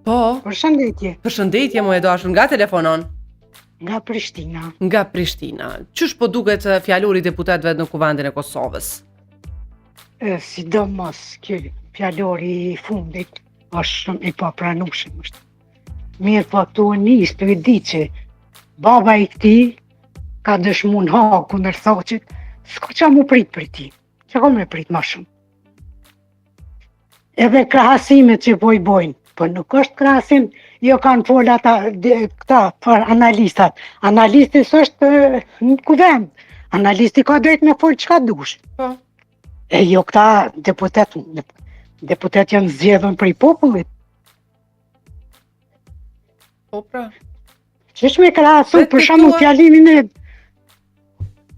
Po, Përshëndetje, përshëndetje mu e dashur, nga telefonon? nga Prishtina. Nga Prishtina. Qysh po duket fjaluri i deputetëve në Kuvendin e Kosovës? Sidomos ky fjalori i fundit është shumë i papranueshëm është. Mirë po këtu nis, të di që baba i këtij ka dëshmu në hak kundër Thoqit, s'ka qa mu prit për ti. Që ka me prit ma shumë. Edhe krahasimet që po i bojnë, po nuk është krahasim, jo kanë folë ata këta për analistat. Analisti s'është në kuvend. Analisti ka drejt me folë çka dush. Po. E jo këta deputet janë zgjedhur prej popullit. Po pra. Qesh me krahasu për shembull fjalimin e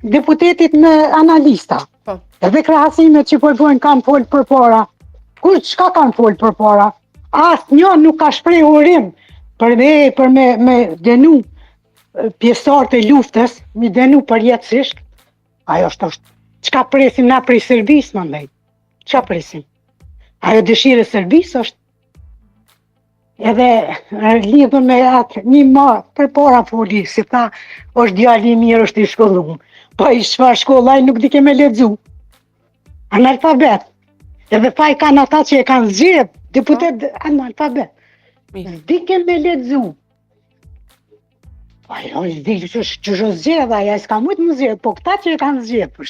deputetit me analista. Po. Edhe krahasimet që po i bojnë kanë folë përpara. Kur çka kanë folë përpara? Asnjë nuk ka shpreh urim për me denu pjesëtarët e luftës, me denu përjetësisht. Ajo është çka presim na prej Serbisë, më ndaj. Çka presim? Ajo dëshirë e Serbisë është. Edhe lidhur me atë një ma përpara foli, si tha, është djali i mirë, është i shkollum. Po i çfarë shkollaj nuk di ke me lexu. Analfabet. Edhe pa i kanë ata që e kanë zgjedh, deputet analfabet. Di ke me lexu. Ajo di që është zgjedh, aja s'ka mujt më zgjedh, po këta që e kanë zgjedh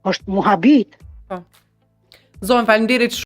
është muhabit. Zonë, faleminderit